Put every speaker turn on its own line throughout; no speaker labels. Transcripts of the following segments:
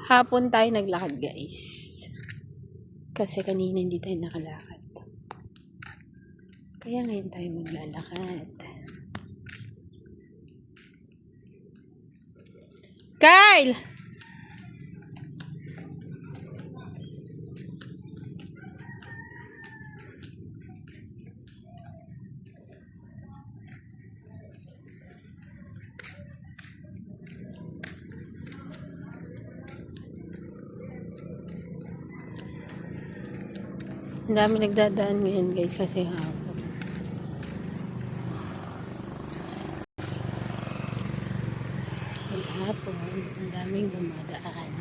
Hapon tayo naglakad, guys. Kasi kanina hindi tayo nakalakad. Kaya ngayon tayo maglalakad. Kyle! Ang dami nagdadaan ngayon, guys, kasi hapon. Hapon, ang daming dumadaan.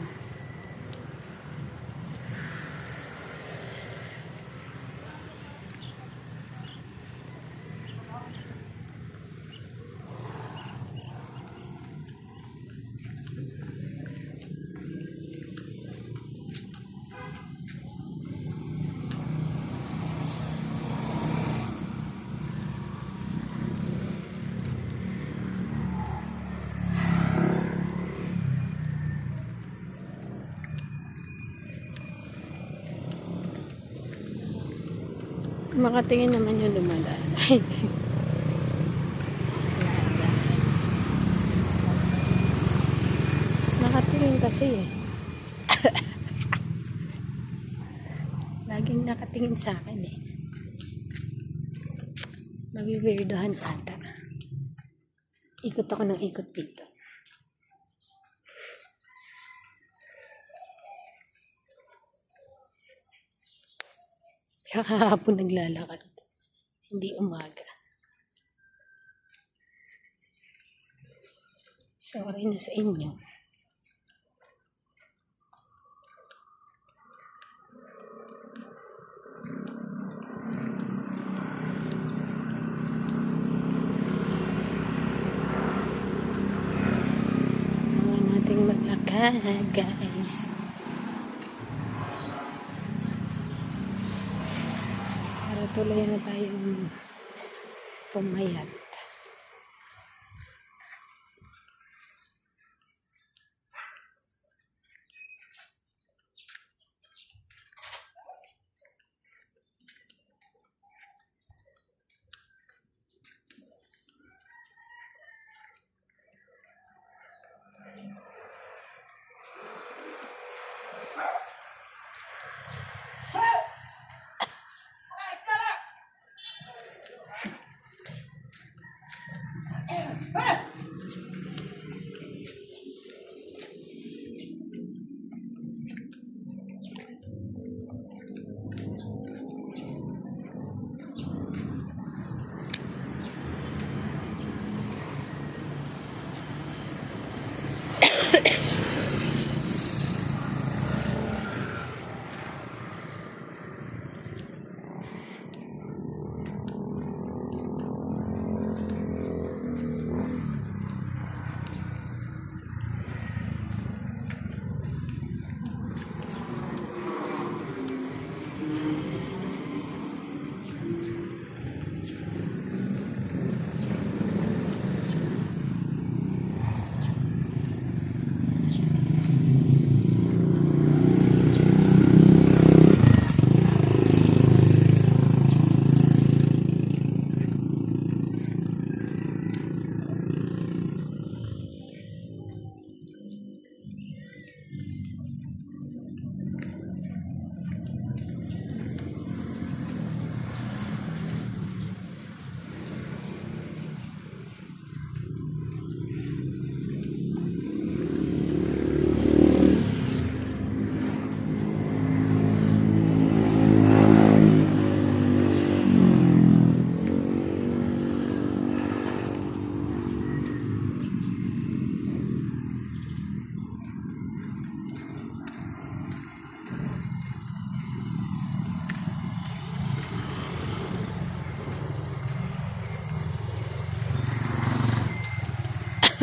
Makatingin naman yung dumadaan. Nakatingin kasi eh. Laging nakatingin sa akin eh. Mabiwirdohan ata. Ikot ako ng ikot dito. Kahapon naglalakad. Hindi umaga. Sorry na sa inyo. Huwag nating maglakad, guys. Tuloy na tayong pumayat.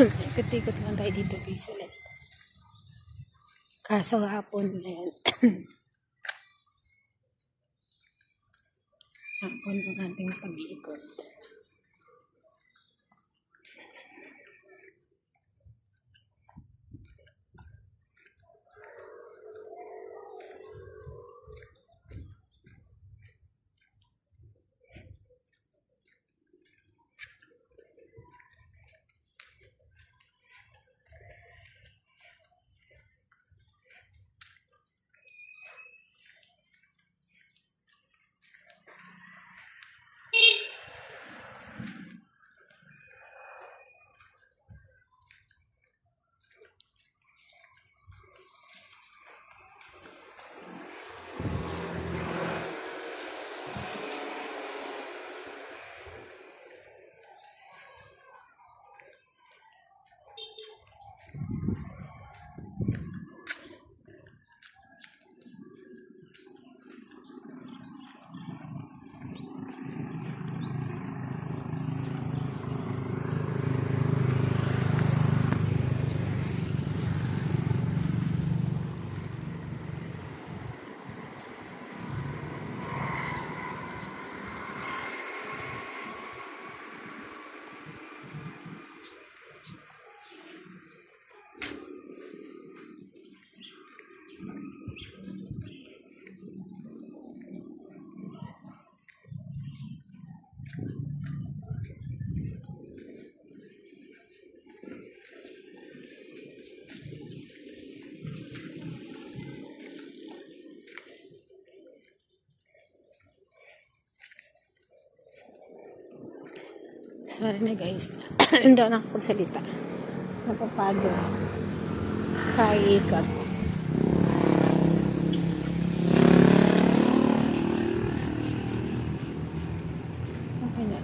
Ikot-ikot lang tayo dito, guys, ulit. Kaso hapon, ayan. hapon ang ating pag-iikot. Sorry na guys, hindi ako nakapagsalita. Napapagod. Kaikot. Okay na.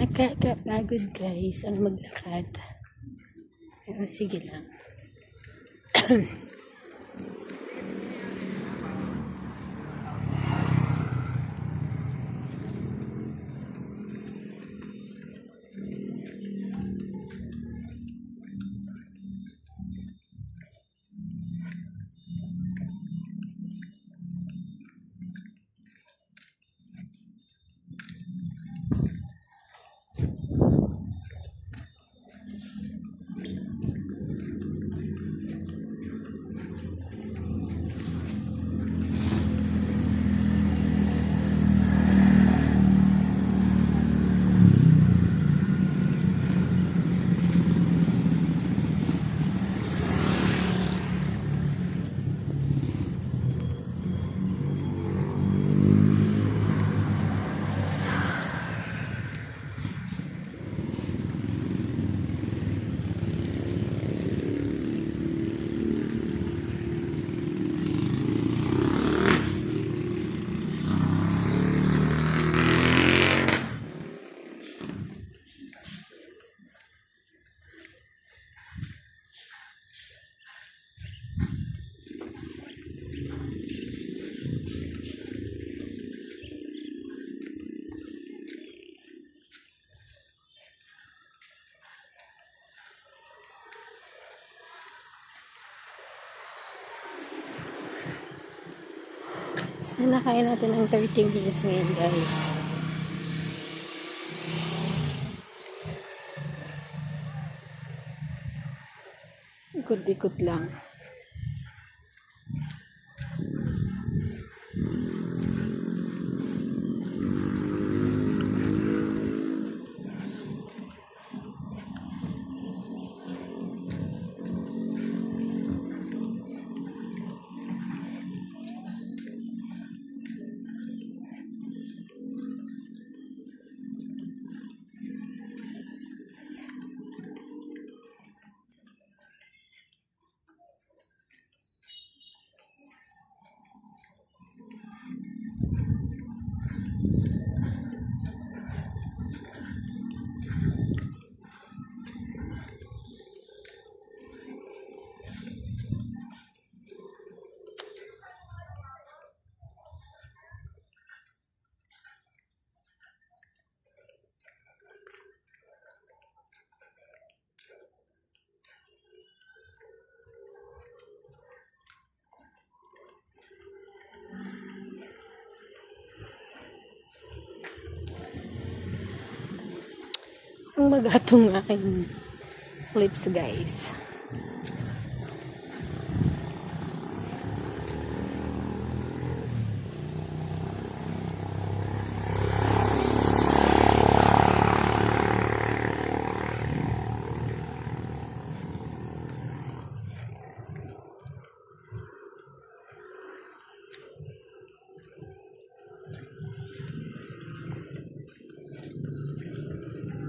Nakakapagod guys ang maglakad. Pero sige lang. Sana kaya natin ang 30 minutes ngayon guys. Ikot-ikot lang. Ang magatong aking clips guys.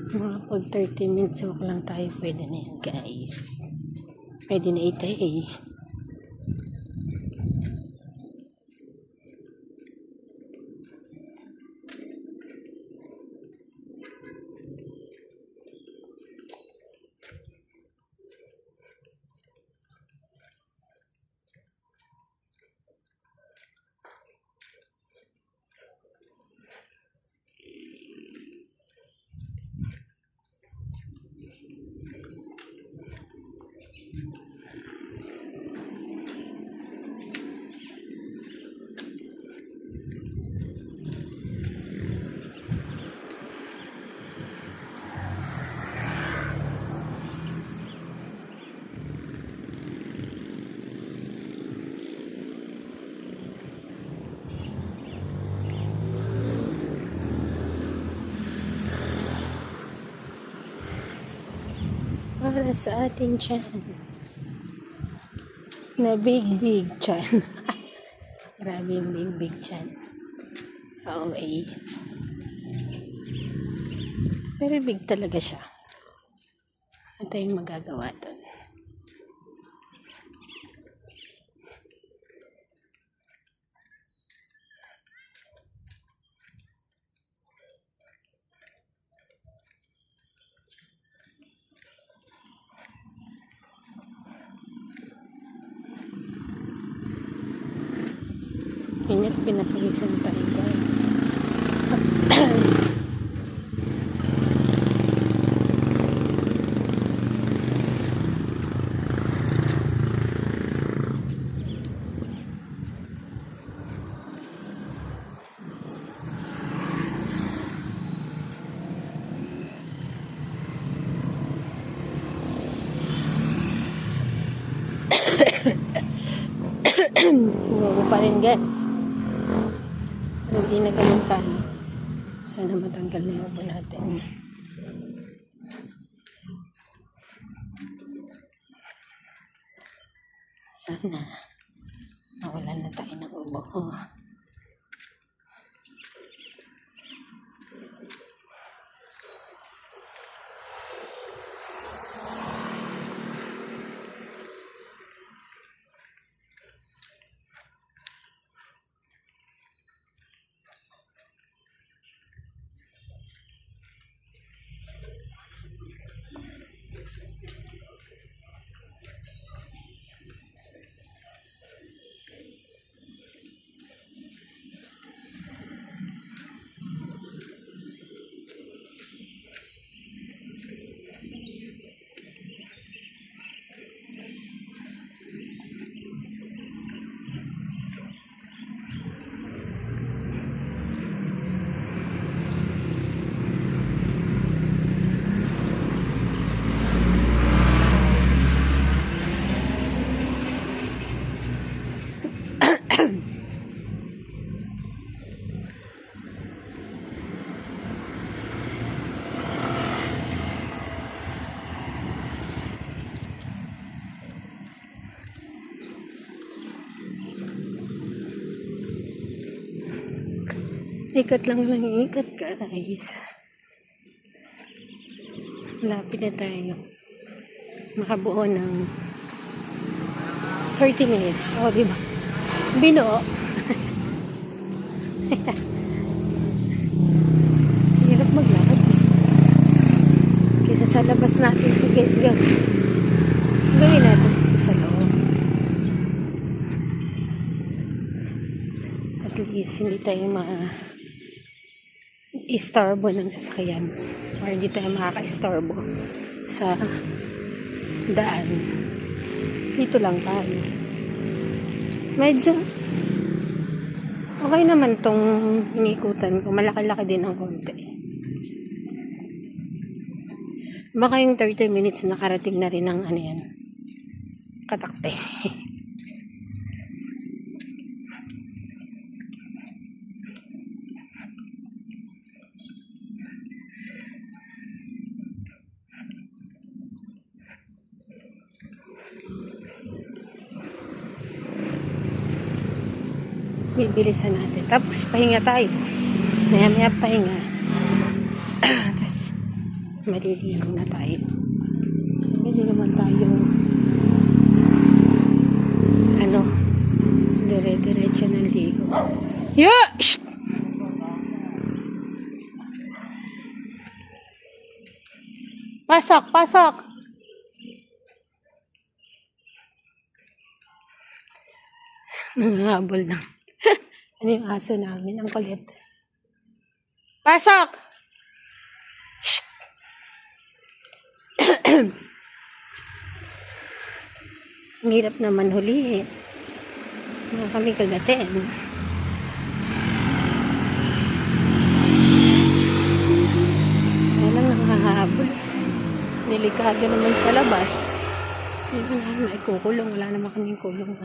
Mga pag 30 minutes walk lang tayo, pwede na yan guys. Pwede na ito eh. Para sa ating tiyan na big tiyan. Grabe yung big tiyan. Oo eh. Pero big talaga siya. Ano tayong magagawa doon? Pinapawisan tayo guys. Umuwi pa rin guys. Hindi na ganun kano. Sana matanggal na yung ubo natin. Sana mawalan na tayo ng ubo. Ikat lang ng ikat guys. Malapit na tayo. Makabuo ng 30 minutes. O, diba? Binuo. Hirap maglakad. Kaysa sa labas natin ito guys. Gawin natin ito sa loob. At least hindi tayo istorbo ng sasakyan or hindi tayo makaka-istorbo sa daan. Dito lang tayo. Medyo okay naman tong inikutan ko. Malaki-laki din ang konti. Baka yung 30 minutes nakarating na rin ng ano yan, katakte. Bibilisan natin. Tapos pahinga tayo. Maya-maya pahinga. Tapos maliligo na tayo. Hindi naman tayo dire-diretso ng ligo. Yeah! Shh! Pasok! Pasok! Nangahabol lang. Ano yung aso namin? Ang kulit. Pasok! Shh! Ang hirap naman huli. Mga kami kagatin. Kaya lang nangahabol. Delikado naman sa labas. Hindi naman may kukulong. Wala naman kaming kulong.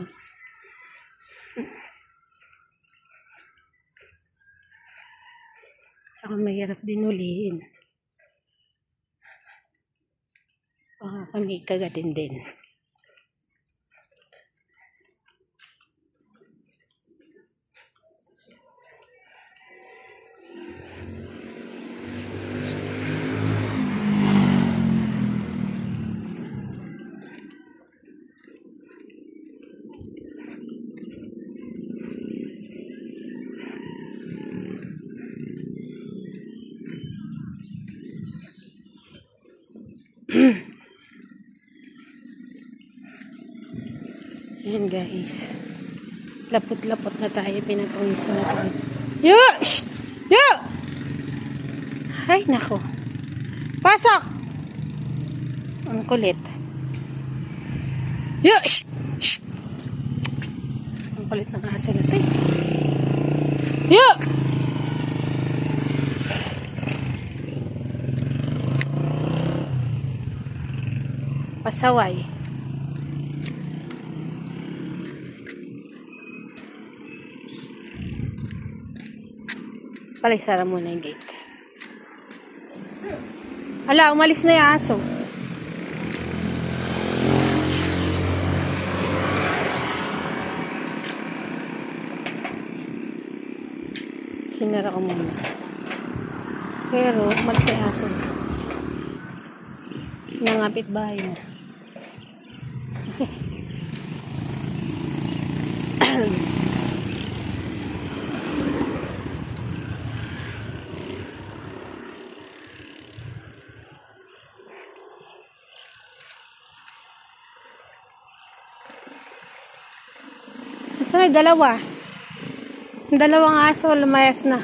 Saka mahirap din hulihin. Baka kami kagatin din. Ayan guys, Lapot-lapot na tayo. Pinag-uwisan na tayo. Yo! Shh! Yo! Ay, nako. Pasok! Ang kulit. Yo! Shh! Shh! Ang kulit ng aso na tayo. Yo! Pasaway. Palaisara muna yung gate. Ala, umalis na yung aso. Sinara ko muna. Pero, umalis na yung aso. Nangapit bahay na. Saan yung dalawa? Yung dalawang aso, lumayas na.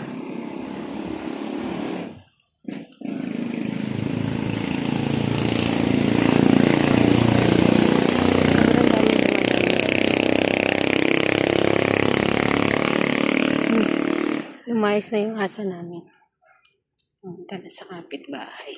Lumayas na yung aso namin. Punta na sa kapitbahay.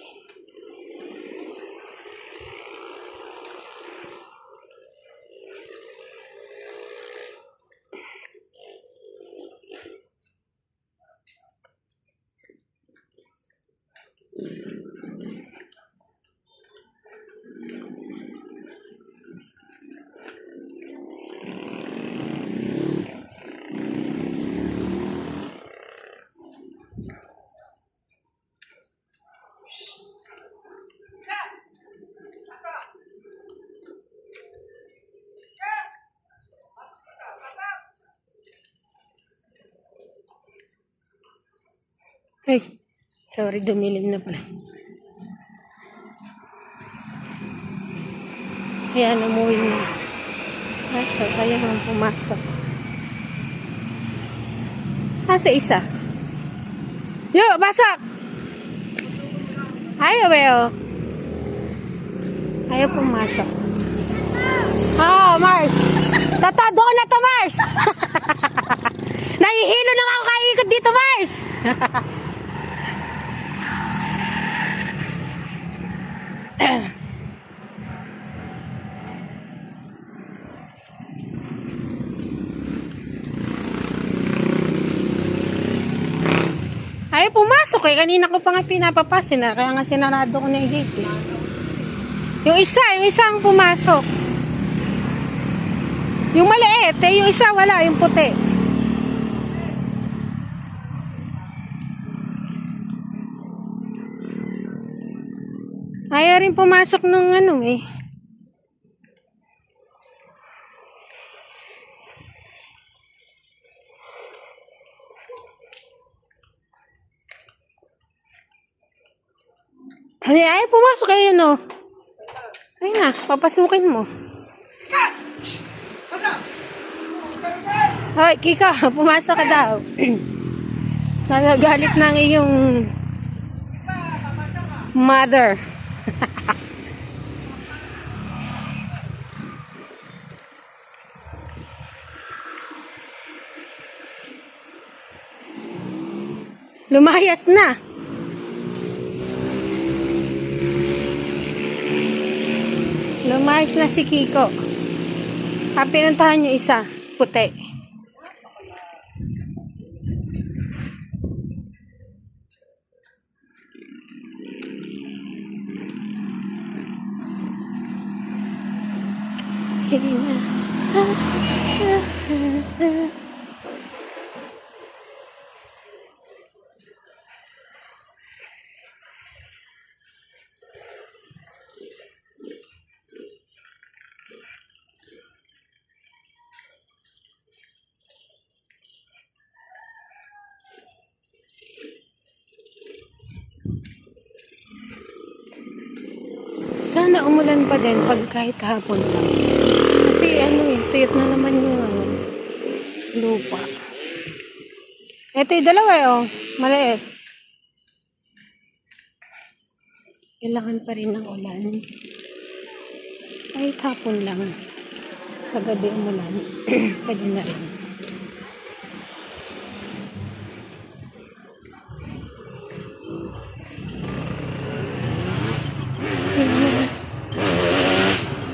Ay, sorry, dumilim na pala. Ayan, umuwi na. Nasa, kaya naman pumasok. Nasa isa. Yo, pasok! Ayaw, ayaw. Ayaw pumasok. Oh, Mars! Tatado ko na to, Mars! Nahihilo na nga ako kaikot dito, Mars! Ay, pumasok eh. Kanina ko pa nga pinapapasin na. Kaya nga sinarado ko na yung gate eh. Yung isa ang pumasok. Yung maliit eh. Yung isa wala, yung puti. Ayaw rin pumasok nung ano eh. Ay, pumasok kayo, no? Ay na, papasukin mo. Hoy, Kiko, pumasok ka daw. Nagagalit na ng iyong mother. Lumayas na. Lumayas na si Kiko. Pinuntahan nyo isa, puti. Hindi na. Sana umulan pa din pag kahit hapon lang. Kasi ano eh, tuyot na naman yung ano. lupa. Ito yung dalawa oh. Maliit. Kailangan pa rin ng ulan. Kahit hapon lang. Sa gabi umulan. Pwede na rin.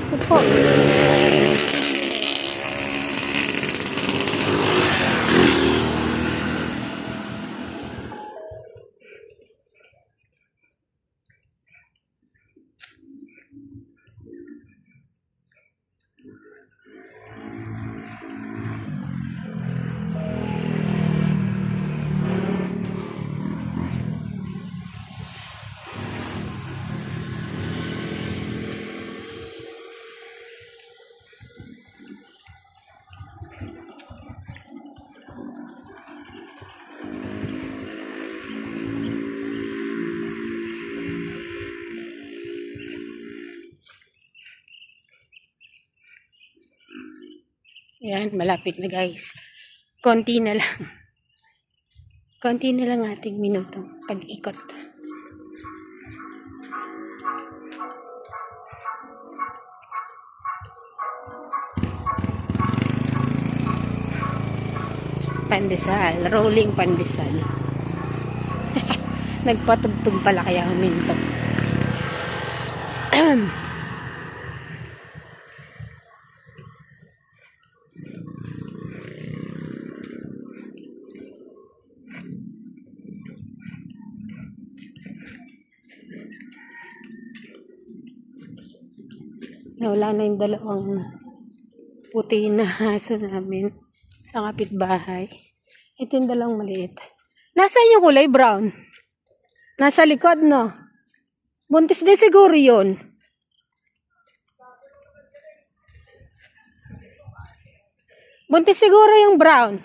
Ito po. Ayan, malapit na guys. Konti na lang. Konti na lang ating minutong pag-ikot. Pandesal. Rolling pandesal. Nagpatugtog pala kaya huminto. Nawala na yung dalawang puti na aso namin sa kapitbahay. Ito yung dalawang maliit. Nasaan yung kulay brown? Nasa likod, no? Buntis din siguro yun. Buntis siguro yung brown.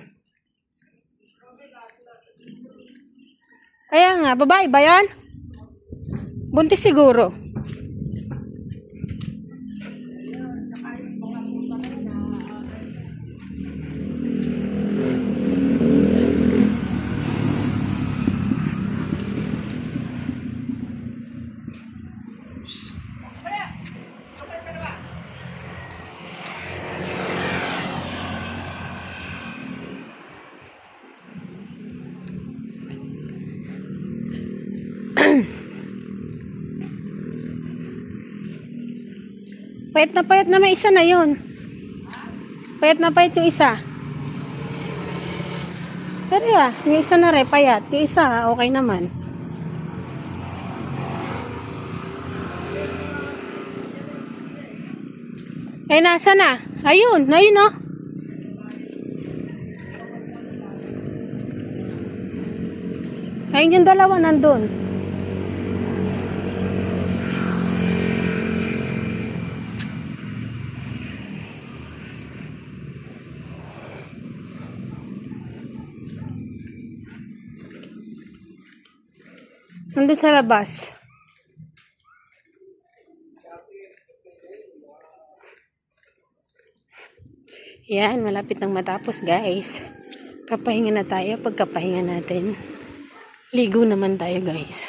Kaya nga, babae ba yan? Buntis siguro. Payat na may isa na yun. Payat yung isa. Pero yung isa na rin payat. Yung isa okay naman. Eh nasa na? Ayun oh. Ayun yung dalawa nandun. Nandun sa labas. Yan, malapit nang matapos guys. Kapahinga na tayo. Pagkapahinga natin, ligo naman tayo guys.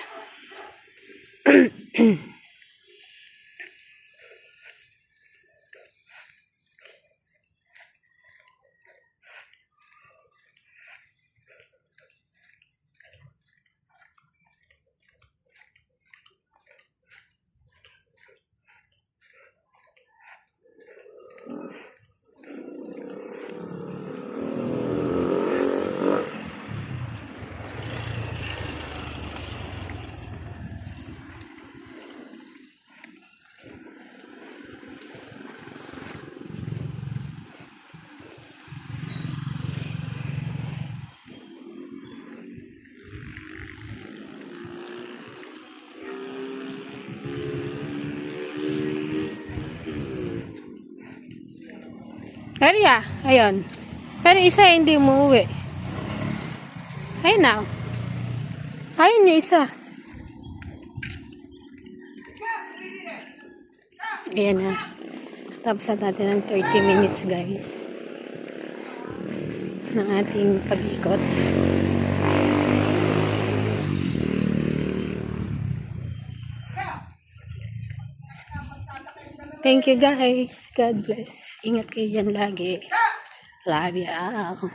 Kaya, ayun. Pero isa hindi umuwi. Ayun na. Ayun yung isa. Ayan na. Tapos natin ng 30 minutes guys. ng ating pag-ikot. Thank you guys. God bless. Ingat kayo dyan lagi. Love you all.